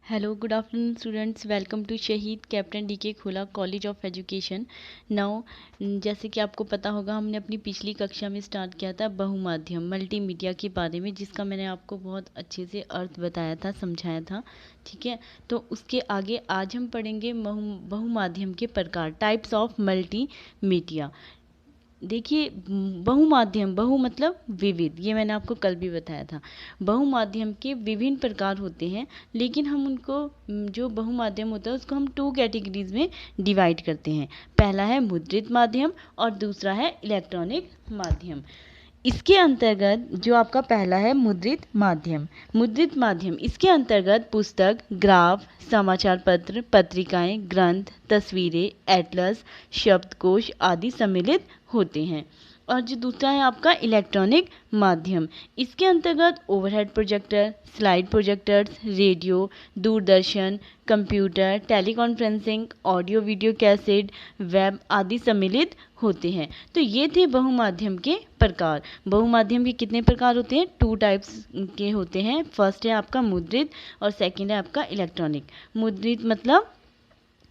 Hello, good afternoon, students. Welcome to शहीद captain D के खोला कॉलेज ऑफ एजुकेशन. नाउ जैसे कि आपको पता होगा, हमने अपनी पिछली कक्षा में स्टार्ट किया था बहुमाध्यम मल्टीमीडिया के बारे में, जिसका मैंने आपको बहुत अच्छे से अर्थ बताया था, समझाया था. ठीक है, तो उसके आगे आज हम पढ़ेंगे बहुमाध्यम के प्रकार, टाइप्स ऑफ मल्टीमीडिया. देखिए, बहुमाध्यम, बहु मतलब विविध, ये मैंने आपको कल भी बताया था. बहुमाध्यम के विभिन्न प्रकार होते हैं, लेकिन हम उनको जो बहुमाध्यम होता है उसको हम 2 कैटेगरीज में डिवाइड करते हैं. पहला है मुद्रित माध्यम और दूसरा है इलेक्ट्रॉनिक माध्यम. इसके अंतर्गत जो आपका पहला है मुद्रित माध्यम, इसके अंतर्गत पुस्तक, ग्राफ, समाचार पत्र, पत्रिकाएं, ग्रंथ, तस्वीरें, एटलस, शब्दकोश आदि सम्मिलित होते हैं. और जो दूसरा है आपका इलेक्ट्रॉनिक माध्यम, इसके अंतर्गत overhead projector, slide projectors, radio, Doordarshan, computer, teleconferencing, audio video cassette, web आदि सम्मिलित होते हैं. तो ये थे बहुमाध्यम के प्रकार. बहुमाध्यम के कितने प्रकार होते हैं? 2 टाइप्स के होते हैं. फर्स्ट है आपका मुद्रित और सेकंड है आपका इलेक्ट्रॉनिक. मुद्रित मतलब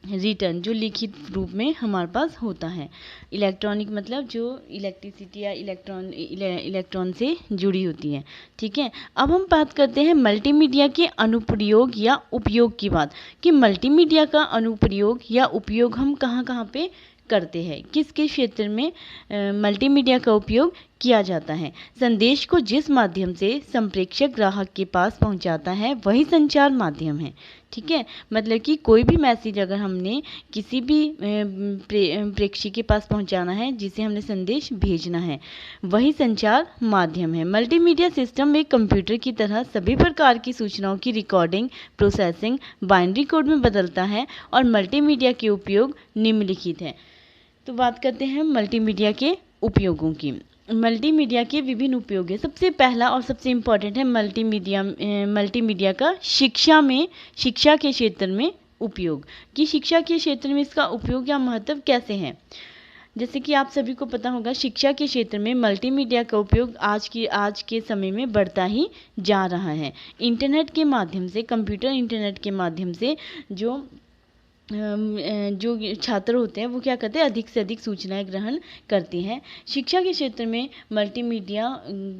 रिटर्न, जो लिखित रूप में हमारे पास होता है. इलेक्ट्रॉनिक मतलब जो इलेक्ट्रिसिटी या इलेक्ट्रॉन से जुड़ी होती है. ठीक है, अब हम बात करते हैं मल्टीमीडिया के अनुप्रयोग या उपयोग की बात, कि मल्टीमीडिया का अनुप्रयोग या उपयोग हम कहाँ कहाँ पे करते हैं, किस किस क्षेत्र में मल्टीमीडिया का उपयोग किया जाता है. संदेश को जिस माध्यम से संप्रेषक ग्राहक के पास पहुंचाता है वही संचार माध्यम है. ठीक है, मतलब कि कोई भी मैसेज अगर हमने किसी भी प्रेक्षी के पास पहुंचाना है, जिसे हमने संदेश भेजना है, वही संचार माध्यम है. मल्टीमीडिया सिस्टम एक कंप्यूटर की तरह सभी प्रकार की सूचनाओं की रिकॉर्डिंग, प्रोसेसिंग बाइनरी कोड में बदलता है और मल्टीमीडिया के उपयोग निम्नलिखित हैं. तो बात करते हैं मल्टीमीडिया के उपयोगों की. मल्टीमीडिया के विभिन्न उपयोग है. सबसे पहला और सबसे इम्पॉर्टेंट है मल्टीमीडिया का शिक्षा के क्षेत्र में उपयोग, कि शिक्षा के क्षेत्र में इसका उपयोग या महत्व कैसे है. जैसे कि आप सभी को पता होगा, शिक्षा के क्षेत्र में मल्टीमीडिया का उपयोग आज के समय में बढ़ता ही जा रहा है. इंटरनेट के माध्यम से, कंप्यूटर इंटरनेट के माध्यम से जो छात्र होते हैं वो क्या करते हैं, अधिक से अधिक सूचनाएं ग्रहण करते हैं. शिक्षा के क्षेत्र में मल्टीमीडिया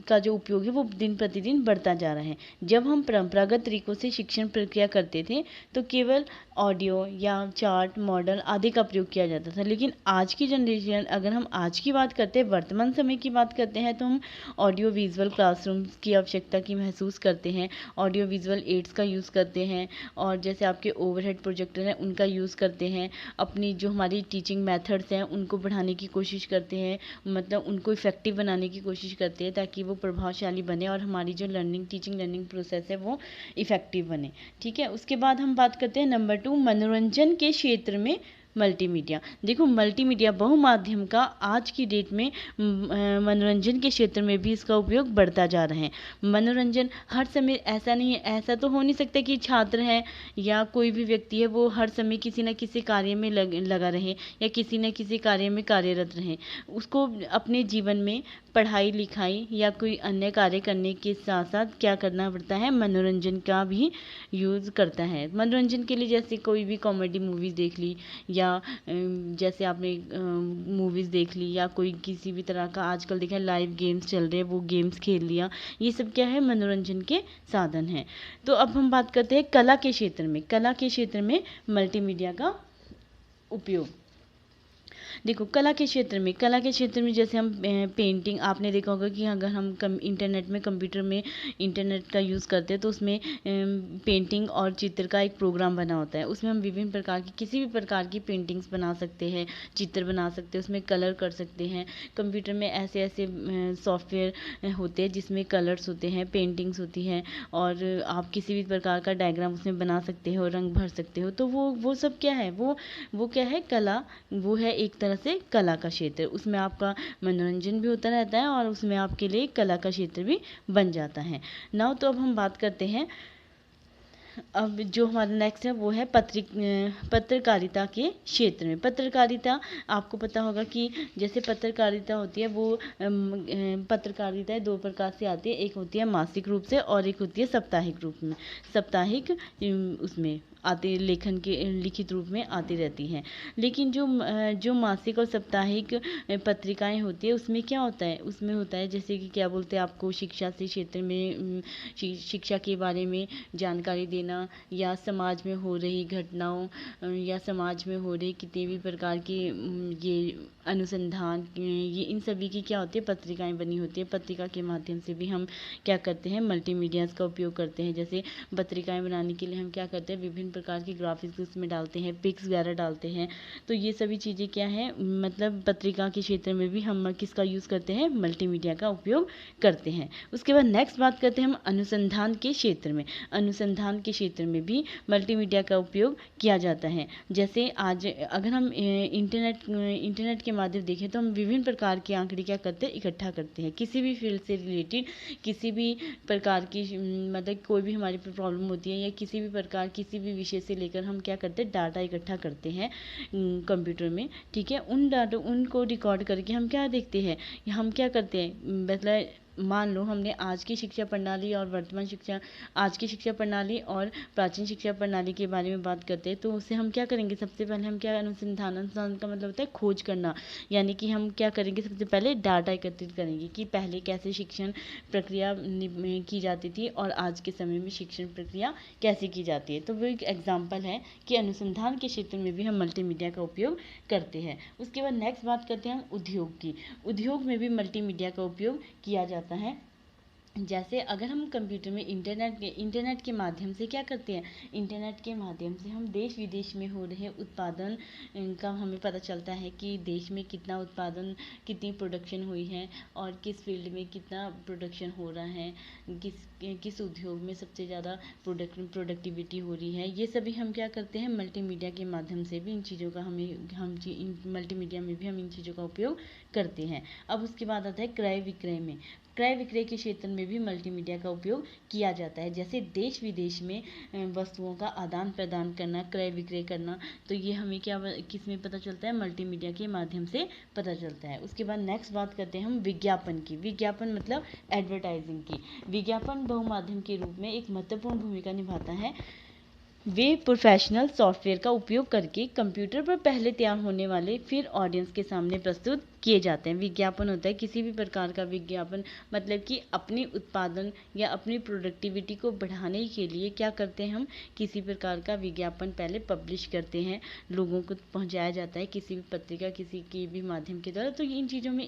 का जो उपयोग है वो दिन प्रतिदिन बढ़ता जा रहा है. जब हम परंपरागत तरीकों से शिक्षण प्रक्रिया करते थे तो केवल ऑडियो या चार्ट, मॉडल आदि का प्रयोग किया जाता था, लेकिन आज की जनरेशन, अगर हम आज की बात करते हैं, वर्तमान समय की बात करते हैं, तो हम ऑडियो विजुअल क्लासरूम की आवश्यकता की महसूस करते हैं. ऑडियो विजुअल एड्स का यूज़ करते हैं, और जैसे आपके ओवरहेड प्रोजेक्टर हैं उनका यूज़ करते हैं. अपनी जो हमारी टीचिंग मेथड्स हैं उनको बढ़ाने की कोशिश करते हैं, मतलब उनको इफ़ेक्टिव बनाने की कोशिश करते हैं, ताकि वो प्रभावशाली बने और हमारी जो टीचिंग लर्निंग प्रोसेस है वो इफ़ेक्टिव बने. ठीक है, उसके बाद हम बात करते हैं नंबर 2, मनोरंजन के क्षेत्र में मल्टीमीडिया. देखो, मल्टीमीडिया बहुमाध्यम का आज की डेट में मनोरंजन के क्षेत्र में भी इसका उपयोग बढ़ता जा रहा है. मनोरंजन हर समय, ऐसा नहीं है, ऐसा तो हो नहीं सकता कि छात्र है या कोई भी व्यक्ति है वो हर समय किसी न किसी कार्य में लगा रहे या किसी न किसी कार्य में कार्यरत रहे. उसको अपने जीवन में पढ़ाई लिखाई या कोई अन्य कार्य करने के साथ साथ क्या करना पड़ता है, मनोरंजन का भी यूज़ करता है. मनोरंजन के लिए जैसे कोई भी कॉमेडी मूवीज़ देख ली, या जैसे आपने मूवीज़ देख ली, या कोई किसी भी तरह का आजकल देखा लाइव गेम्स चल रहे हैं, वो गेम्स खेल लिया. ये सब क्या है, मनोरंजन के साधन हैं. तो अब हम बात करते हैं कला के क्षेत्र में मल्टीमीडिया का उपयोग. देखो, कला के क्षेत्र में जैसे हम पेंटिंग, आपने देखा होगा कि अगर हम इंटरनेट में, कंप्यूटर में इंटरनेट का यूज़ करते हैं तो उसमें पेंटिंग और चित्र का एक प्रोग्राम बना होता है. उसमें हम विभिन्न प्रकार की, किसी भी प्रकार की पेंटिंग्स बना सकते हैं, चित्र बना सकते हैं, उसमें कलर कर सकते हैं. कंप्यूटर में ऐसे ऐसे सॉफ्टवेयर होते हैं जिसमें कलर्स होते हैं, पेंटिंग्स होती हैं, और आप किसी भी प्रकार का डायग्राम उसमें बना सकते हो, रंग भर सकते हो. तो वो सब क्या है, वो क्या है, कला. वो है एक तरह से कला का क्षेत्र. उसमें आपका मनोरंजन भी होता रहता है और उसमें आपके लिए कला का क्षेत्र भी बन जाता है. नाउ तो अब हम बात करते हैं अब जो हमारा नेक्स्ट है वो है पत्रकारिता के क्षेत्र में। पत्रकारिता, आपको पता होगा कि जैसे पत्रकारिता होती है वो पत्रकारिता दो प्रकार से आती है, एक होती है मासिक रूप से और एक होती है साप्ताहिक रूप में। साप्ताहिक उसमें आते लेखन के लिखित रूप में आती रहती हैं। लेकिन जो मासिक और साप्ताहिक पत्रिकाएं होती है उसमें क्या होता है, उसमें होता है जैसे कि क्या बोलते हैं आपको, शिक्षा से क्षेत्र में शिक्षा के बारे में जानकारी देना, या समाज में हो रही घटनाओं या समाज में हो रही कितने भी प्रकार की ये अनुसंधान, ये इन सभी की क्या होती है, पत्रिकाएं बनी होती है। पत्रिका के माध्यम से भी हम क्या करते हैं, मल्टीमीडियाज़ का उपयोग करते हैं। जैसे पत्रिकाएं बनाने के लिए हम क्या करते हैं, विभिन्न प्रकार के ग्राफिक्स उसमें डालते हैं, पिक्स वगैरह डालते हैं। तो ये सभी चीज़ें क्या है, मतलब पत्रिका के क्षेत्र में भी हम किसका यूज़ करते हैं, मल्टीमीडिया का उपयोग करते हैं। उसके बाद नेक्स्ट बात करते हैं हम अनुसंधान के क्षेत्र में। अनुसंधान के क्षेत्र में भी मल्टीमीडिया का उपयोग किया जाता है। जैसे आज अगर हम इंटरनेट के माध्यम देखें तो हम विभिन्न प्रकार के आंकड़े क्या करते हैं, इकट्ठा करते हैं। किसी भी फील्ड से रिलेटेड किसी भी प्रकार की मतलब कोई भी हमारी प्रॉब्लम होती है या किसी भी प्रकार किसी भी विषय से लेकर हम क्या करते हैं, डाटा इकट्ठा करते हैं कंप्यूटर में, ठीक है। उन डाटा उनको रिकॉर्ड करके हम क्या देखते हैं, हम क्या करते हैं, मतलब मान लो हमने आज की शिक्षा प्रणाली और वर्तमान शिक्षा, आज की शिक्षा प्रणाली और प्राचीन शिक्षा प्रणाली के बारे में बात करते हैं, तो उससे हम क्या करेंगे, सबसे पहले हम क्या, अनुसंधान का मतलब होता है खोज करना। यानी कि हम क्या करेंगे, सबसे पहले डाटा एकत्रित करेंगे कि पहले कैसे शिक्षण प्रक्रिया की जाती थी और आज के समय में शिक्षण प्रक्रिया कैसे की जाती है। तो वो एक एग्जाम्पल है कि अनुसंधान के क्षेत्र में भी हम मल्टीमीडिया का उपयोग करते हैं। उसके बाद नेक्स्ट बात करते हैं हम उद्योग की। उद्योग में भी मल्टीमीडिया का उपयोग किया जाता है। जैसे अगर हम कंप्यूटर में इंटरनेट के माध्यम से क्या करते हैं, इंटरनेट के माध्यम से हम देश विदेश में हो रहे उत्पादन का हमें पता चलता है कि देश में कितना उत्पादन, कितनी प्रोडक्शन हुई है और किस फील्ड में कितना प्रोडक्शन हो रहा है, किस उद्योग में सबसे ज़्यादा प्रोडक्टिविटी हो रही है। ये सभी हम क्या करते हैं, मल्टीमीडिया के माध्यम से भी इन चीज़ों का मल्टीमीडिया में भी हम इन चीज़ों का उपयोग करते हैं। अब उसके बाद आता है क्रय विक्रय में। क्रय विक्रय के क्षेत्र में भी मल्टीमीडिया का उपयोग किया जाता है। जैसे देश विदेश में वस्तुओं का आदान प्रदान करना, क्रय विक्रय करना, तो ये हमें क्या किस में पता चलता है, मल्टीमीडिया के माध्यम से पता चलता है। उसके बाद नेक्स्ट बात करते हैं हम विज्ञापन की। विज्ञापन मतलब एडवर्टाइजिंग की। विज्ञापन बहुमाध्यम के रूप में एक महत्वपूर्ण भूमिका निभाता है। वे प्रोफेशनल सॉफ्टवेयर का उपयोग करके कंप्यूटर पर पहले तैयार होने वाले फिर ऑडियंस के सामने प्रस्तुत किए जाते हैं। विज्ञापन होता है किसी भी प्रकार का विज्ञापन, मतलब कि अपने उत्पादन या अपनी प्रोडक्टिविटी को बढ़ाने के लिए क्या करते हैं, हम किसी प्रकार का विज्ञापन पहले पब्लिश करते हैं, लोगों को पहुंचाया जाता है किसी भी पत्रिका, किसी के भी माध्यम के द्वारा। तो इन चीज़ों में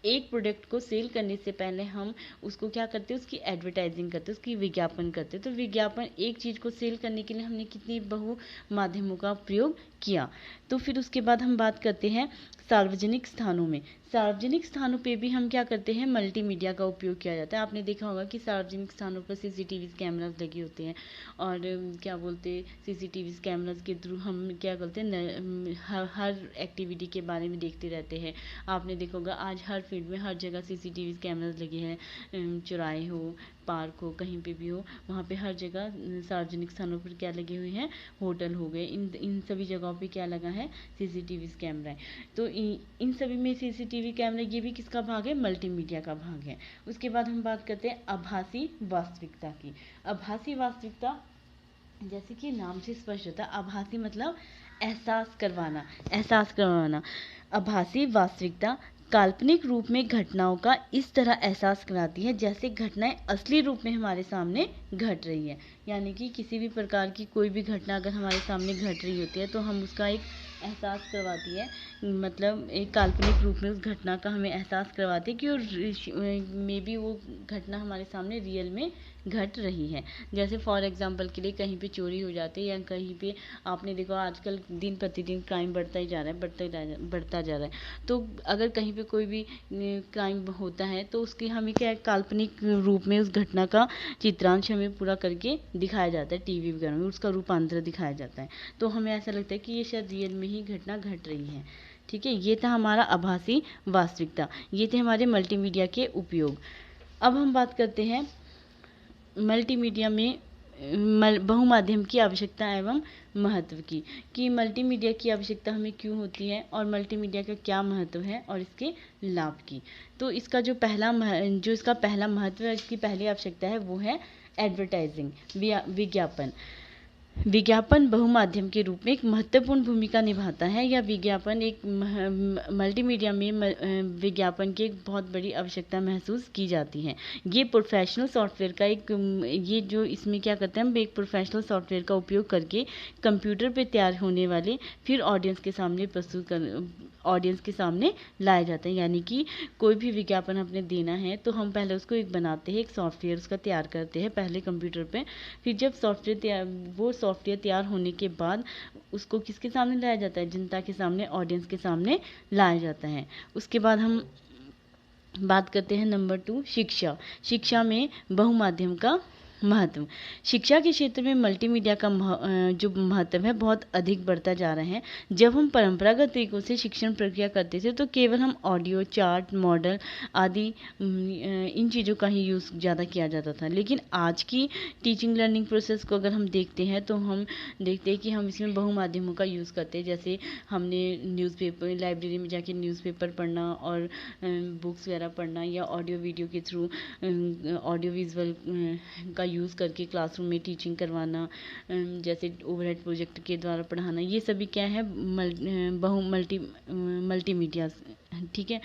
एक प्रोडक्ट को सेल करने से पहले हम उसको क्या करते हैं, उसकी एडवर्टाइजिंग करते हैं, उसकी विज्ञापन करते हैं। तो विज्ञापन, एक चीज़ को सेल करने के लिए हमने कितनी बहु माध्यमों का प्रयोग किया। तो फिर उसके बाद हम बात करते हैं सार्वजनिक स्थानों में। सार्वजनिक स्थानों पे भी हम क्या करते हैं, मल्टीमीडिया का उपयोग किया जाता है। आपने देखा होगा कि सार्वजनिक स्थानों पर सीसीटीवी कैमरास लगे होते हैं और क्या बोलते हैं, सीसीटीवी कैमरास के थ्रू हम क्या करते हैं, हर एक्टिविटी के बारे में देखते रहते हैं। आपने देखा होगा आज हर फील्ड में हर जगह सीसीटीवी कैमरास लगे हैं, चौराहे हो, पार्क हो, कहीं पे भी हो, वहाँ पे हर जगह सार्वजनिक स्थानों पर क्या लगे हुए हैं, होटल हो गए, इन सभी जगहों पे क्या लगा है, सीसीटीवी कैमरा है। तो इन सभी में सीसीटीवी कैमरा, ये भी किसका भाग है, मल्टीमीडिया का भाग है। उसके बाद हम बात करते हैं आभासी वास्तविकता की। आभासी वास्तविकता, जैसे कि नाम से स्पष्ट होता है, आभासी मतलब एहसास करवाना। आभासी वास्तविकता काल्पनिक रूप में घटनाओं का इस तरह एहसास कराती है जैसे घटनाएं असली रूप में हमारे सामने घट रही है। यानी कि किसी भी प्रकार की कोई भी घटना अगर हमारे सामने घट रही होती है तो हम उसका एक एहसास करवाती है, मतलब एक काल्पनिक रूप में उस घटना का हमें एहसास करवाती है कि मे बी वो घटना हमारे सामने रियल में घट रही है। जैसे फॉर एग्जांपल के लिए कहीं पे चोरी हो जाती है या कहीं पे, आपने देखा आजकल दिन प्रतिदिन क्राइम बढ़ता जा रहा है। तो अगर कहीं पे कोई भी क्राइम होता है तो उसकी हमें क्या काल्पनिक रूप में उस घटना का चित्रांश हमें पूरा करके दिखाया जाता है, टीवी वगैरह में उसका रूपांतर दिखाया जाता है। तो हमें ऐसा लगता है कि ये शायद रियल में ही घटना घट रही है। ठीक है, ये था हमारा आभासी वास्तविकता, ये थे हमारे मल्टीमीडिया के उपयोग। अब हम बात करते हैं मल्टीमीडिया में बहुमाध्यम की आवश्यकता एवं महत्व की, कि मल्टीमीडिया की आवश्यकता हमें क्यों होती है और मल्टीमीडिया का क्या महत्व है और इसके लाभ की। तो इसका जो इसका पहला महत्व है, इसकी पहली आवश्यकता है, वो है एडवर्टाइजिंग, विज्ञापन। विज्ञापन बहुमाध्यम के रूप में एक महत्वपूर्ण भूमिका निभाता है। या विज्ञापन एक मल्टीमीडिया में विज्ञापन की एक बहुत बड़ी आवश्यकता महसूस की जाती है। ये प्रोफेशनल सॉफ्टवेयर का ये जो इसमें क्या करते हैं, हम एक प्रोफेशनल सॉफ्टवेयर का उपयोग करके कंप्यूटर पे तैयार होने वाले फिर ऑडियंस के सामने लाए जाते हैं। यानी कि कोई भी विज्ञापन अपने देना है तो हम पहले उसको बनाते हैं, एक सॉफ्टवेयर उसका तैयार करते हैं पहले कंप्यूटर पे। फिर जब सॉफ्टवेयर तैयार होने के बाद उसको किसके सामने लाया जाता है, जनता के सामने, ऑडियंस के सामने लाया जाता है। उसके बाद हम बात करते हैं नंबर 2, शिक्षा। शिक्षा में बहुमाध्यम का महत्व। शिक्षा के क्षेत्र में मल्टीमीडिया का जो महत्व है बहुत अधिक बढ़ता जा रहा है। जब हम परंपरागत तरीकों से शिक्षण प्रक्रिया करते थे तो केवल हम ऑडियो, चार्ट, मॉडल आदि इन चीज़ों का ही यूज़ ज़्यादा किया जाता था। लेकिन आज की टीचिंग लर्निंग प्रोसेस को अगर हम देखते हैं तो हम देखते हैं कि हम इसमें बहुमाध्यमों का यूज़ करते हैं। जैसे हमने न्यूज़पेपर, लाइब्रेरी में जाके न्यूज़पेपर पढ़ना और बुक्स वगैरह पढ़ना, या ऑडियो वीडियो के थ्रू ऑडियो विजुअल का यूज़ करके क्लासरूम में टीचिंग करवाना, जैसे ओवरहेड प्रोजेक्ट के द्वारा पढ़ाना, ये सभी क्या है, मल्टीमीडिया, ठीक है।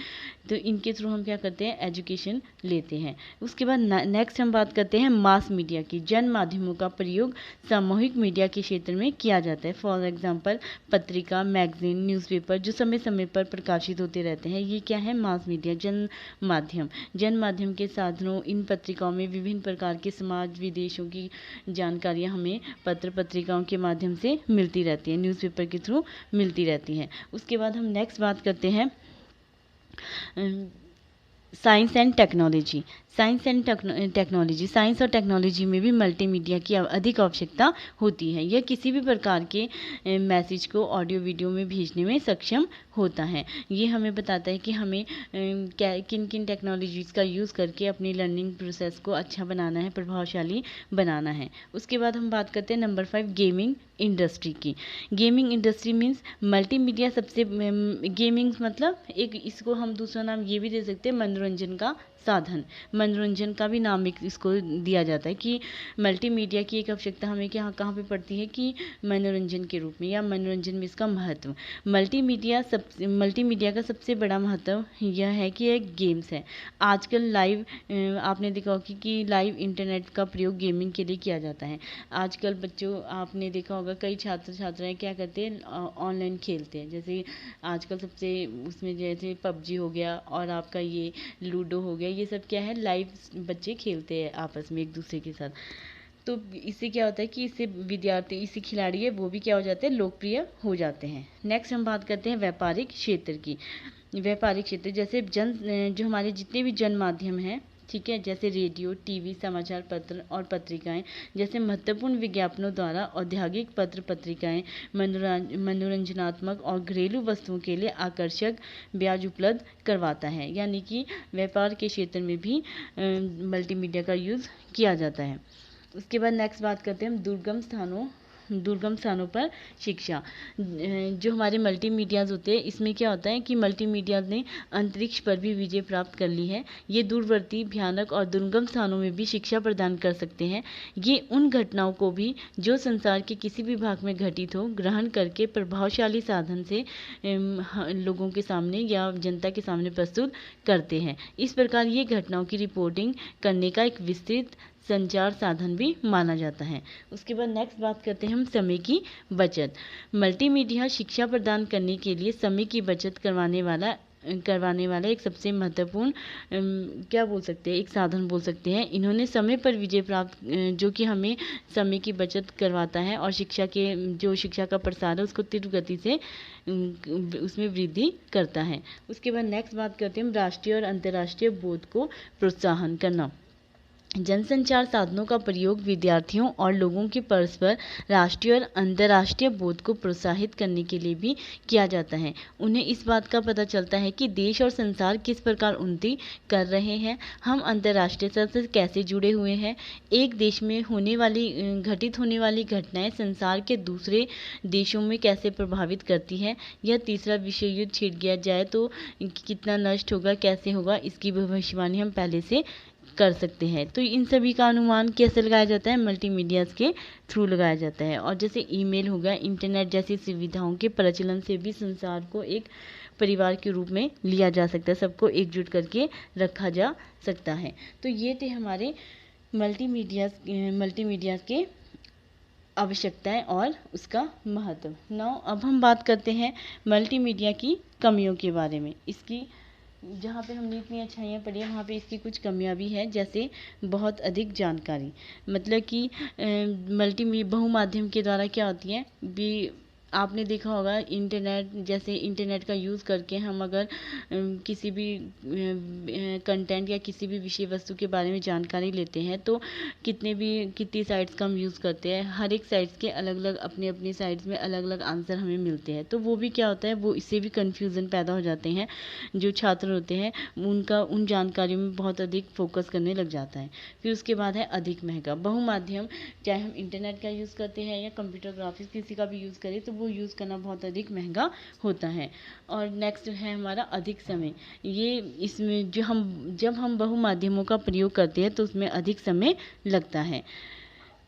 तो इनके थ्रू हम क्या करते हैं, एजुकेशन लेते हैं। उसके बाद नेक्स्ट हम बात करते हैं मास मीडिया की। जन माध्यमों का प्रयोग सामूहिक मीडिया के क्षेत्र में किया जाता है। फॉर एग्जांपल पत्रिका, मैगजीन, न्यूज़पेपर जो समय समय पर प्रकाशित होते रहते हैं, ये क्या है, मास मीडिया, जन माध्यम। जन माध्यम के साधनों, इन पत्रिकाओं में विभिन्न प्रकार के समाज विदेशों की जानकारियाँ हमें पत्र पत्रिकाओं के माध्यम से मिलती रहती हैं, न्यूज़पेपर के थ्रू मिलती रहती हैं। उसके बाद हम नेक्स्ट बात करते हैं साइंस एंड टेक्नोलॉजी। साइंस और टेक्नोलॉजी में भी मल्टीमीडिया की अधिक आवश्यकता होती है। यह किसी भी प्रकार के मैसेज को ऑडियो वीडियो में भेजने में सक्षम होता है। ये हमें बताता है कि हमें किन किन टेक्नोलॉजीज़ का यूज़ करके अपनी लर्निंग प्रोसेस को अच्छा बनाना है, प्रभावशाली बनाना है। उसके बाद हम बात करते हैं नंबर 5, गेमिंग इंडस्ट्री की। Gaming industry means multimedia gaming मतलब एक, इसको हम दूसरा नाम ये भी दे सकते हैं, मनोरंजन का साधन। मनोरंजन का भी नाम एक इसको दिया जाता है कि मल्टीमीडिया की एक आवश्यकता हमें कहाँ पे पड़ती है, कि मनोरंजन के रूप में, या मनोरंजन में इसका महत्व। मल्टीमीडिया का सबसे बड़ा महत्व यह है कि एक गेम्स है। आजकल लाइव, आपने देखा होगा कि लाइव इंटरनेट का प्रयोग गेमिंग के लिए किया जाता है। आजकल बच्चों, आपने देखा होगा कई छात्र छात्राएं क्या करते हैं, ऑनलाइन खेलते हैं। जैसे आजकल सबसे उसमें जैसे पबजी हो गया और आपका ये लूडो हो गया, ये सब क्या है, लाइव बच्चे खेलते हैं आपस में एक दूसरे के साथ। तो इससे क्या होता है कि इससे खिलाड़ी है वो भी क्या हो जाते हैं, लोकप्रिय हो जाते हैं। नेक्स्ट हम बात करते हैं व्यापारिक क्षेत्र की। व्यापारिक क्षेत्र जैसे जो हमारे जितने भी जन माध्यम हैं, ठीक है, जैसे रेडियो, टीवी, समाचार पत्र और पत्रिकाएं जैसे महत्वपूर्ण विज्ञापनों द्वारा औद्योगिक पत्र पत्रिकाएं मनोरंजनात्मक और घरेलू वस्तुओं के लिए आकर्षक ब्याज उपलब्ध करवाता है। यानी कि व्यापार के क्षेत्र में भी मल्टीमीडिया का यूज़ किया जाता है। उसके बाद नेक्स्ट बात करते हैं हम दुर्गम स्थानों पर शिक्षा। जो हमारे मल्टीमीडियाज़ होते हैं, इसमें क्या होता है कि मल्टीमीडिया ने अंतरिक्ष पर भी विजय प्राप्त कर ली है। ये दूरवर्ती, भयानक और दुर्गम स्थानों में भी शिक्षा प्रदान कर सकते हैं। ये उन घटनाओं को भी जो संसार के किसी भी भाग में घटित हो, ग्रहण करके प्रभावशाली साधन से लोगों के सामने या जनता के सामने प्रस्तुत करते हैं। इस प्रकार ये घटनाओं की रिपोर्टिंग करने का एक विस्तृत संचार साधन भी माना जाता है। उसके बाद नेक्स्ट बात करते हैं हम समय की बचत। मल्टीमीडिया शिक्षा प्रदान करने के लिए समय की बचत करवाने वाला एक सबसे महत्वपूर्ण क्या बोल सकते हैं, एक साधन बोल सकते हैं। इन्होंने समय पर विजय प्राप्त, जो कि हमें समय की बचत करवाता है और शिक्षा का प्रसार है उसको तीव्र गति से उसमें वृद्धि करता है। उसके बाद नेक्स्ट बात करते हैं हम राष्ट्रीय और अंतर्राष्ट्रीय बोध को प्रोत्साहन करना। जनसंचार साधनों का प्रयोग विद्यार्थियों और लोगों के परस्पर राष्ट्रीय और अंतर्राष्ट्रीय बोध को प्रोत्साहित करने के लिए भी किया जाता है। उन्हें इस बात का पता चलता है कि देश और संसार किस प्रकार उन्नति कर रहे हैं, हम अंतर्राष्ट्रीय स्तर से कैसे जुड़े हुए हैं, एक देश में घटित होने वाली घटनाएं संसार के दूसरे देशों में कैसे प्रभावित करती हैं, यह तीसरा विश्व युद्ध छिड़ गया जाए तो कितना नष्ट होगा, कैसे होगा, इसकी भविष्यवाणी हम पहले से कर सकते हैं। तो इन सभी का अनुमान कैसे लगाया जाता है, मल्टीमीडिया के थ्रू लगाया जाता है। और जैसे ईमेल हो गया, इंटरनेट जैसी सुविधाओं के प्रचलन से भी संसार को एक परिवार के रूप में लिया जा सकता है, सबको एकजुट करके रखा जा सकता है। तो ये थे हमारे मल्टीमीडिया के आवश्यकताएं और उसका महत्व। नाउ अब हम बात करते हैं मल्टीमीडिया की कमियों के बारे में। इसकी जहाँ पे हमने इतनी अच्छाइयाँ पढ़ी है वहाँ पे इसकी कुछ कमियाँ भी हैं, जैसे बहुत अधिक जानकारी। मतलब कि बहुमाध्यम के द्वारा क्या होती है भी, आपने देखा होगा इंटरनेट का यूज़ करके हम अगर किसी भी कंटेंट या किसी भी विषय वस्तु के बारे में जानकारी लेते हैं तो कितनी साइट्स का हम यूज़ करते हैं। हर एक साइट्स के अलग अलग अपनी साइट्स में अलग अलग आंसर हमें मिलते हैं, तो वो भी क्या होता है, वो इससे भी कन्फ्यूज़न पैदा हो जाते हैं। जो छात्र होते हैं उन जानकारियों में बहुत अधिक फोकस करने लग जाता है। फिर उसके बाद है अधिक महंगा। बहुमाध्यम, चाहे हम इंटरनेट का यूज़ करते हैं या कंप्यूटर ग्राफिक्स किसी का भी यूज़ करें, तो वो यूज़ करना बहुत अधिक महंगा होता है। और नेक्स्ट है हमारा अधिक समय। ये इसमें जब हम बहुमाध्यमों का प्रयोग करते हैं तो उसमें अधिक समय लगता है।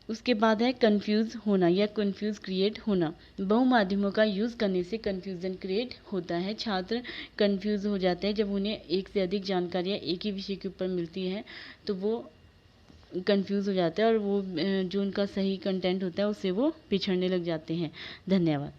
उसके बाद है कंफ्यूज होना या कंफ्यूज क्रिएट होना। बहुमाध्यमों का यूज़ करने से कंफ्यूजन क्रिएट होता है। छात्र कंफ्यूज हो जाते हैं जब उन्हें एक से अधिक जानकारियाँ एक ही विषय के ऊपर मिलती हैं, तो वो कंफ्यूज हो जाते हैं और वो जो उनका सही कंटेंट होता है उससे वो पिछड़ने लग जाते हैं। धन्यवाद।